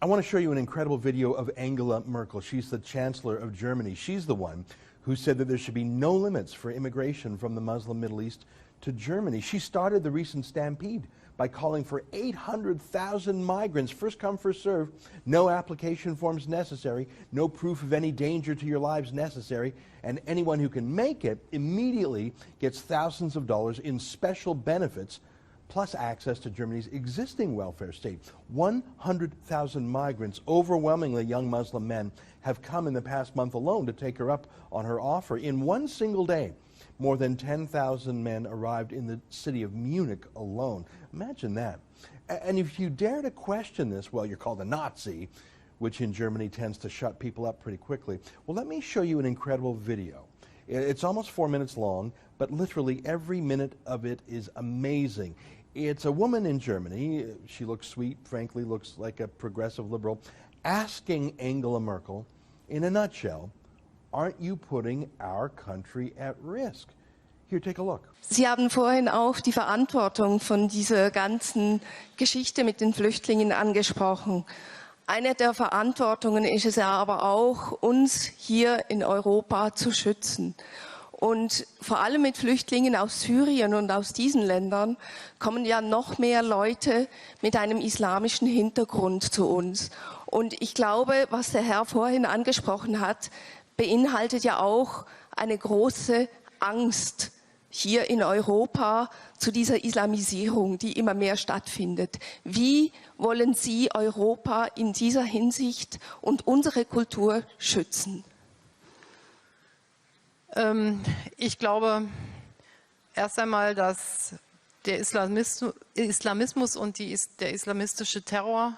I want to show you an incredible video of Angela Merkel. She's the Chancellor of Germany. She's the one who said that there should be no limits for immigration from the Muslim Middle East to Germany. She started the recent stampede by calling for 800,000 migrants, first come, first serve, no application forms necessary, no proof of any danger to your lives necessary, and anyone who can make it immediately gets thousands of dollars in special benefits, plus access to Germany's existing welfare state. 100,000 migrants, overwhelmingly young Muslim men, have come in the past month alone to take her up on her offer. In one single day, more than 10,000 men arrived in the city of Munich alone. Imagine that. And if you dare to question this, well, you're called a Nazi, which in Germany tends to shut people up pretty quickly. Well, let me show you an incredible video. It's almost 4 minutes long, but literally every minute of it is amazing. It's a woman in Germany, she looks sweet, frankly looks like a progressive liberal, asking Angela Merkel, in a nutshell, aren't you putting our country at risk? Here, take a look. Sie haben vorhin auch die Verantwortung von dieser ganzen Geschichte mit den Flüchtlingen angesprochen. Eine der Verantwortungen ist es ja aber auch, uns hier in Europa zu schützen. Und vor allem mit Flüchtlingen aus Syrien und aus diesen Ländern kommen ja noch mehr Leute mit einem islamischen Hintergrund zu uns. Und ich glaube, was der Herr vorhin angesprochen hat, beinhaltet ja auch eine große Angst hier in Europa zu dieser Islamisierung, die immer mehr stattfindet. Wie wollen Sie Europa in dieser Hinsicht und unsere Kultur schützen? Ich glaube erst einmal, dass der Islamismus und der islamistische Terror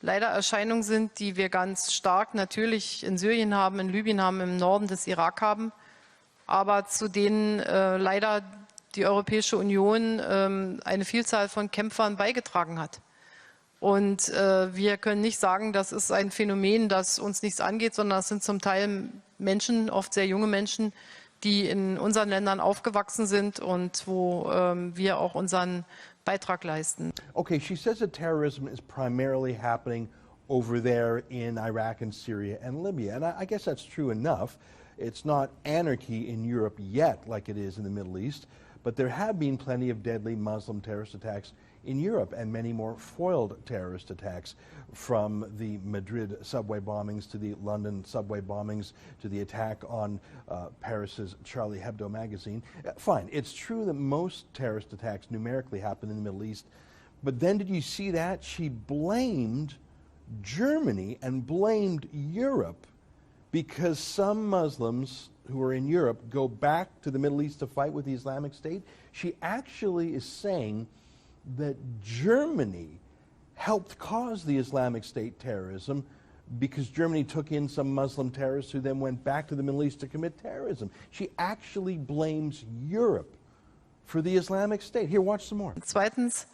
leider Erscheinungen sind, die wir ganz stark natürlich in Syrien haben, in Libyen haben, im Norden des Irak haben, aber zu denen leider die Europäische Union eine Vielzahl von Kämpfern beigetragen hat. Und wir können nicht sagen, das ist ein Phänomen, das uns nichts angeht, sondern es sind zum Teil Menschen, oft sehr junge Menschen, die in unseren Ländern aufgewachsen sind und wo wir auch unseren Beitrag leisten. Okay, she says that terrorism is primarily happening over there in Iraq and Syria and Libya. And I guess that's true enough. It's not anarchy in Europe yet like it is in the Middle East, but there have been plenty of deadly Muslim terrorist attacks in Europe and many more foiled terrorist attacks, from the Madrid subway bombings to the London subway bombings to the attack on Paris's Charlie Hebdo magazine. Fine, it's true that most terrorist attacks numerically happen in the Middle East, but then did you see that? She blamed Germany and blamed Europe because some Muslims who are in Europe go back to the Middle East to fight with the Islamic State. She actually is saying that Germany helped cause the Islamic State terrorism because Germany took in some Muslim terrorists who then went back to the Middle East to commit terrorism. She actually blames Europe for the Islamic State. Here, watch some more. Zweitens,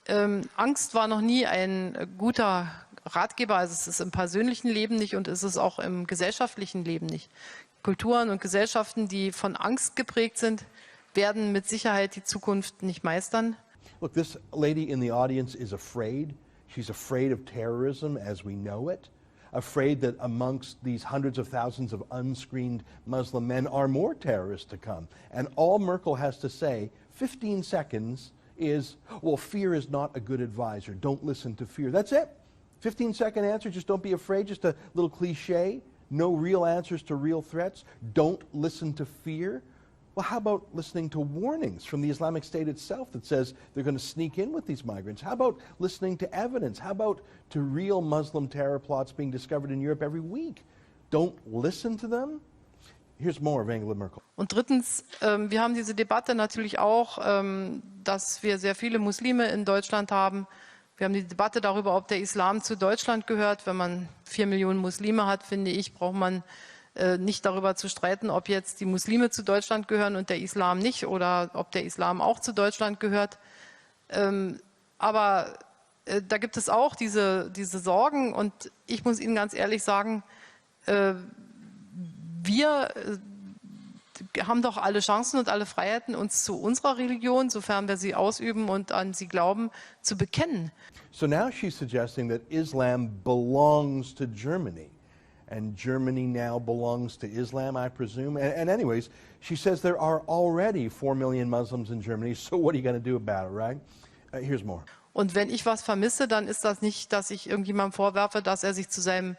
Angst war noch nie ein guter Ratgeber, also es ist im persönlichen Leben nicht und es ist auch im gesellschaftlichen Leben nicht. Kulturen und Gesellschaften, die von Angst geprägt sind, werden mit Sicherheit die Zukunft nicht meistern. Look, this lady in the audience is afraid. She's afraid of terrorism as we know it, afraid that amongst these hundreds of thousands of unscreened Muslim men are more terrorists to come. And all Merkel has to say, 15 seconds, is, well, fear is not a good advisor. Don't listen to fear. That's it. 15-second answer, just don't be afraid, just a little cliche. No real answers to real threats. Don't listen to fear. Well, how about listening to warnings from the Islamic State itself that says they're going to sneak in with these migrants? How about listening to evidence? How about to real Muslim terror plots being discovered in Europe every week? Don't listen to them? Here's more of Angela Merkel. Und drittens, wir haben diese Debatte natürlich auch, dass wir sehr viele Muslime in Deutschland haben. Wir haben die Debatte darüber, ob der Islam zu Deutschland gehört. Wenn man 4 Millionen Muslime hat, finde ich, braucht man nicht darüber zu streiten, ob jetzt die Muslime zu Deutschland gehören und der Islam nicht oder ob der Islam auch zu Deutschland gehört. Aber da gibt es auch diese Sorgen und ich muss Ihnen ganz ehrlich sagen, haben doch alle Chancen und alle Freiheiten, uns zu unserer Religion, sofern wir sie ausüben und an sie glauben, zu bekennen. So now she's suggesting that Islam belongs to Germany. And Germany now belongs to Islam, I presume. And anyways, she says there are already 4 million Muslims in Germany, so what are you going to do about it, right? Here's more. Und wenn ich was vermisse, dann ist das nicht, dass ich irgendjemandem vorwerfe, dass er sich zu seinem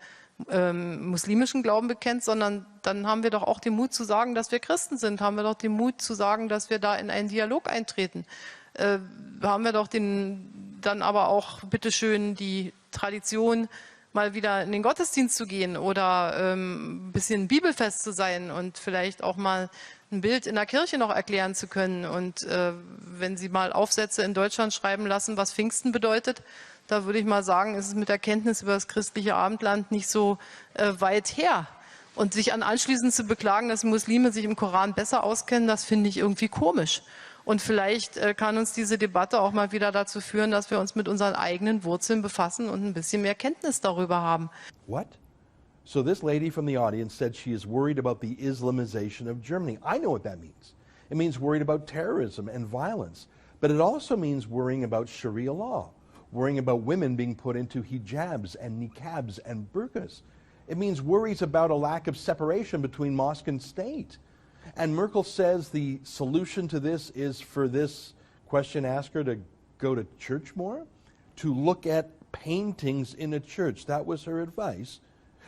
muslimischen Glauben bekennt, sondern dann haben wir doch auch den Mut zu sagen, dass wir Christen sind, haben wir doch den Mut zu sagen, dass wir da in einen Dialog eintreten. Haben wir doch dann aber auch bitteschön die Tradition, mal wieder in den Gottesdienst zu gehen oder ein bisschen bibelfest zu sein und vielleicht auch mal ein Bild in der Kirche noch erklären zu können. Und wenn Sie mal Aufsätze in Deutschland schreiben lassen, was Pfingsten bedeutet, da würde ich mal sagen, ist es mit der Kenntnis über das christliche Abendland nicht so weit her. Und sich anschließend zu beklagen, dass Muslime sich im Koran besser auskennen, das finde ich irgendwie komisch. Und vielleicht kann uns diese Debatte auch mal wieder dazu führen, dass wir uns mit unseren eigenen Wurzeln befassen und ein bisschen mehr Kenntnis darüber haben. What? So this lady from the audience said she is worried about the Islamization of Germany. I know what that means. It means worried about terrorism and violence. But it also means worrying about Sharia law, worrying about women being put into hijabs and niqabs and burqas. It means worries about a lack of separation between mosque and state. And Merkel says the solution to this is for this question asker to go to church more, to look at paintings in a church. That was her advice.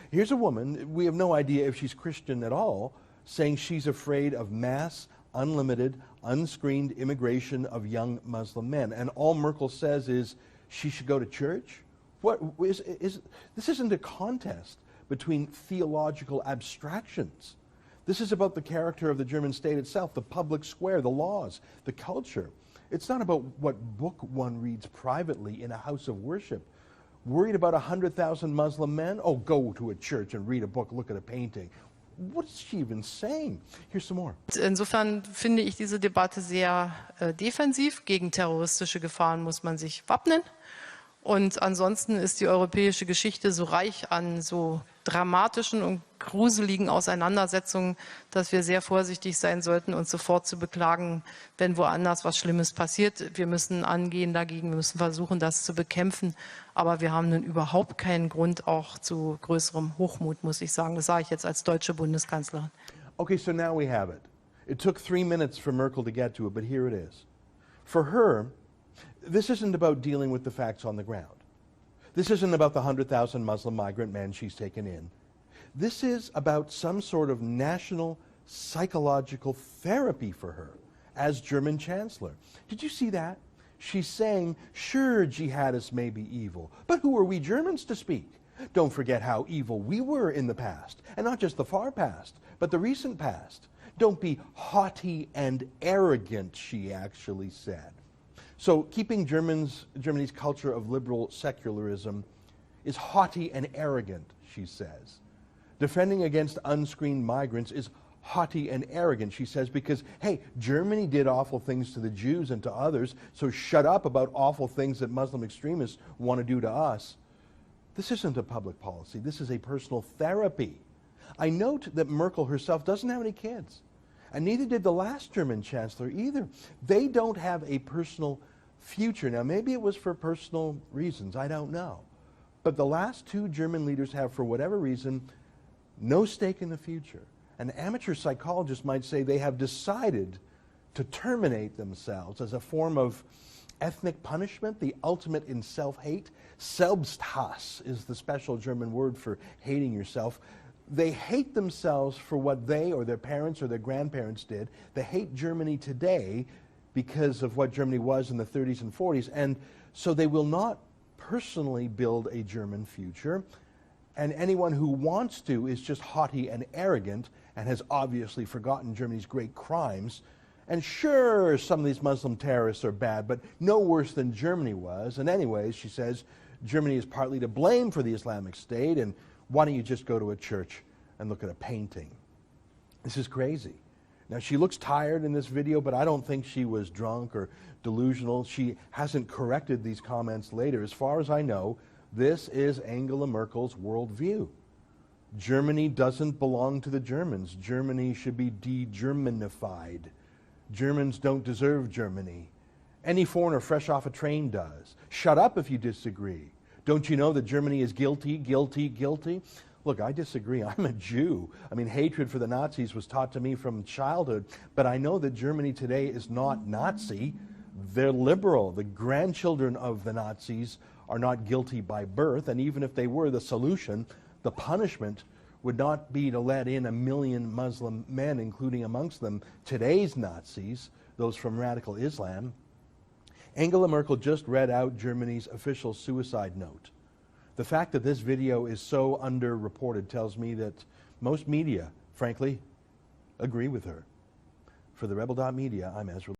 Here's a woman, we have no idea if she's Christian at all, saying she's afraid of mass, unlimited, unscreened immigration of young Muslim men. And all Merkel says is she should go to church? This isn't a contest between theological abstractions. This is about the character of the German state itself, the public square, the laws, the culture. It's not about what book one reads privately in a house of worship. Worried about 100,000 Muslim men? Oh, go to a church and read a book, look at a painting. What is she even saying? Here's some more. Insofern finde ich diese Debatte sehr defensiv. Gegen terroristische Gefahren muss man sich wappnen. Und ansonsten ist die europäische Geschichte so reich an so dramatischen und gruseligen Auseinandersetzungen, dass wir sehr vorsichtig sein sollten, uns sofort zu beklagen, wenn woanders was Schlimmes passiert. Wir müssen angehen dagegen, wir müssen versuchen, das zu bekämpfen. Aber wir haben nun überhaupt keinen Grund auch zu größerem Hochmut, muss ich sagen. Das sage ich jetzt als deutsche Bundeskanzlerin. Okay, so now we have it. It took 3 minutes for Merkel to get to it, but here it is. For her, this isn't about dealing with the facts on the ground. This isn't about the 100,000 Muslim migrant men she's taken in. This is about some sort of national psychological therapy for her as German Chancellor. Did you see that? She's saying, sure, jihadists may be evil, but who are we Germans to speak? Don't forget how evil we were in the past, and not just the far past, but the recent past. Don't be haughty and arrogant, she actually said. So keeping Germany's culture of liberal secularism is haughty and arrogant, she says. Defending against unscreened migrants is haughty and arrogant, she says, because, hey, Germany did awful things to the Jews and to others, so shut up about awful things that Muslim extremists want to do to us. This isn't a public policy. This is a personal therapy. I note that Merkel herself doesn't have any kids, and neither did the last German chancellor either. They don't have a personal future. Now, maybe it was for personal reasons, I don't know. But the last 2 German leaders have, for whatever reason, no stake in the future. An amateur psychologist might say they have decided to terminate themselves as a form of ethnic punishment, the ultimate in self-hate. Selbsthass is the special German word for hating yourself. They hate themselves for what they or their parents or their grandparents did. They hate Germany today because of what Germany was in the 30s and 40s, and so they will not personally build a German future, and anyone who wants to is just haughty and arrogant and has obviously forgotten Germany's great crimes. And sure, some of these Muslim terrorists are bad, but no worse than Germany was. And anyways, she says, Germany is partly to blame for the Islamic State, and why don't you just go to a church and look at a painting? This is crazy. Now, she looks tired in this video, but I don't think she was drunk or delusional. She hasn't corrected these comments later. As far as I know, this is Angela Merkel's worldview. Germany doesn't belong to the Germans. Germany should be de-Germanified. Germans don't deserve Germany. Any foreigner fresh off a train does. Shut up if you disagree. Don't you know that Germany is guilty, guilty, guilty? Look, I disagree. I'm a Jew. I mean, hatred for the Nazis was taught to me from childhood, but I know that Germany today is not Nazi. They're liberal. The grandchildren of the Nazis are not guilty by birth, and even if they were, the solution, the punishment, would not be to let in 1 million Muslim men, including amongst them today's Nazis, those from radical Islam. Angela Merkel just read out Germany's official suicide note. The fact that this video is so underreported tells me that most media, frankly, agree with her. For therebel.media, I'm Ezra